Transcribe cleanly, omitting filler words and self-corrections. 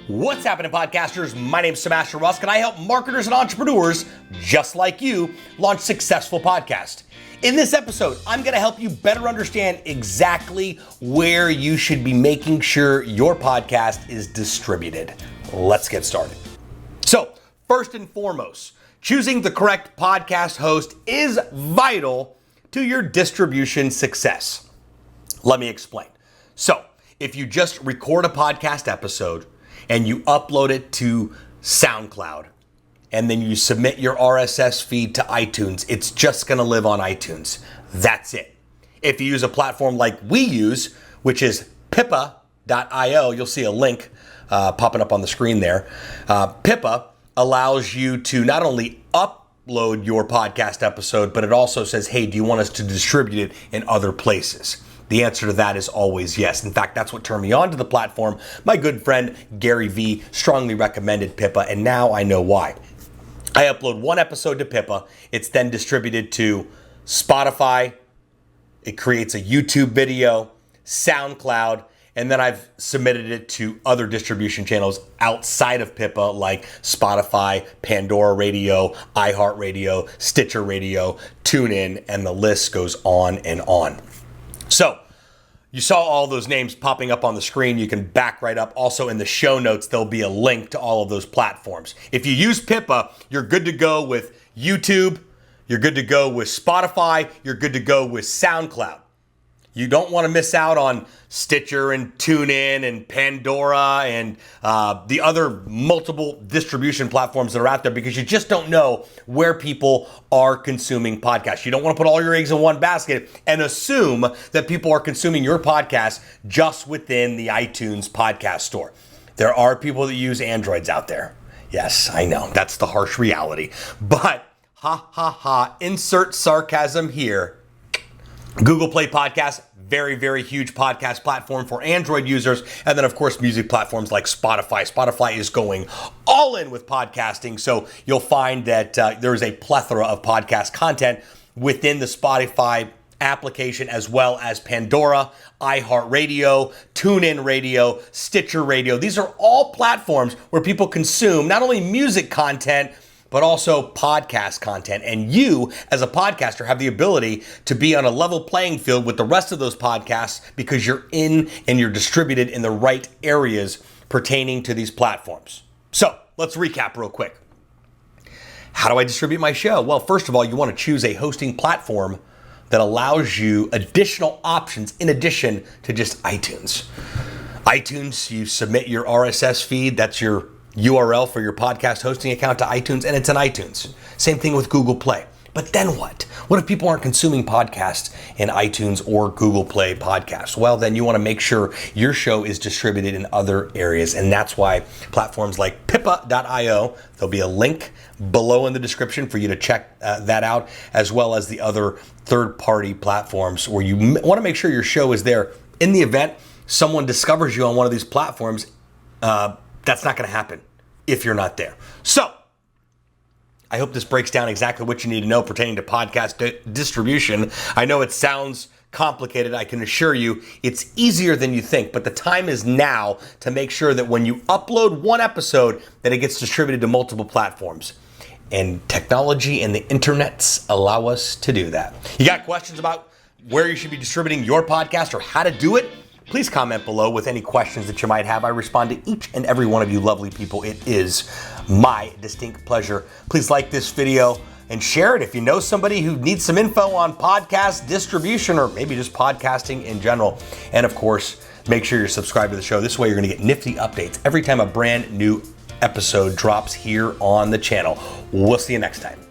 What's happening, podcasters? My name's Sebastian Rusk, and I help marketers and entrepreneurs just like you launch successful podcasts. In this episode, I'm going to help you better understand exactly where you should be making sure your podcast is distributed. Let's get started. So, first and foremost, choosing the correct podcast host is vital to your distribution success. Let me explain. So, if you just record a podcast episode and you upload it to SoundCloud, and then you submit your RSS feed to iTunes, it's just gonna live on iTunes. That's it. If you use a platform like we use, which is pippa.io, you'll see a link popping up on the screen there. Pippa allows you to not only upload your podcast episode, but it also says, hey, do you want us to distribute it in other places? The answer to that is always yes. In fact, that's what turned me on to the platform. My good friend Gary Vee strongly recommended Pippa, and now I know why. I upload one episode to Pippa. It's then distributed to Spotify. It creates a YouTube video, SoundCloud, and then I've submitted it to other distribution channels outside of Pippa like Spotify, Pandora Radio, iHeartRadio, Stitcher Radio, TuneIn, and the list goes on and on. So, you saw all those names popping up on the screen. You can back right up. Also in the show notes, there'll be a link to all of those platforms. If you use Pippa, you're good to go with YouTube. You're good to go with Spotify. You're good to go with SoundCloud. You don't want to miss out on Stitcher and TuneIn and Pandora and the other multiple distribution platforms that are out there, because you just don't know where people are consuming podcasts. You don't want to put all your eggs in one basket and assume that people are consuming your podcast just within the iTunes podcast store. There are people that use Androids out there. Yes, I know. That's the harsh reality. But insert sarcasm here. Google Play Podcasts, very, very huge podcast platform for Android users. And then, of course, music platforms like Spotify. Spotify is going all in with podcasting. So you'll find that there is a plethora of podcast content within the Spotify application, as well as Pandora, iHeartRadio, TuneIn Radio, Stitcher Radio. These are all platforms where people consume not only music content, but also podcast content. And you, as a podcaster, have the ability to be on a level playing field with the rest of those podcasts because you're in and you're distributed in the right areas pertaining to these platforms. So let's recap real quick. How do I distribute my show? Well, first of all, you want to choose a hosting platform that allows you additional options in addition to just iTunes. iTunes, you submit your RSS feed. That's your URL for your podcast hosting account to iTunes, and it's in iTunes. Same thing with Google Play. But then what? What if people aren't consuming podcasts in iTunes or Google Play podcasts? Well, then you want to make sure your show is distributed in other areas. And that's why platforms like pippa.io, there'll be a link below in the description for you to check that out, as well as the other third-party platforms where you want to make sure your show is there. In the event someone discovers you on one of these platforms, that's not going to happen if you're not there. So, I hope this breaks down exactly what you need to know pertaining to podcast distribution. I know it sounds complicated. I can assure you it's easier than you think, but the time is now to make sure that when you upload one episode, that it gets distributed to multiple platforms. And technology and the internets allow us to do that. You got questions about where you should be distributing your podcast or how to do it? Please comment below with any questions that you might have. I respond to each and every one of you lovely people. It is my distinct pleasure. Please like this video and share it if you know somebody who needs some info on podcast distribution or maybe just podcasting in general. And of course, make sure you're subscribed to the show. This way you're going to get nifty updates every time a brand new episode drops here on the channel. We'll see you next time.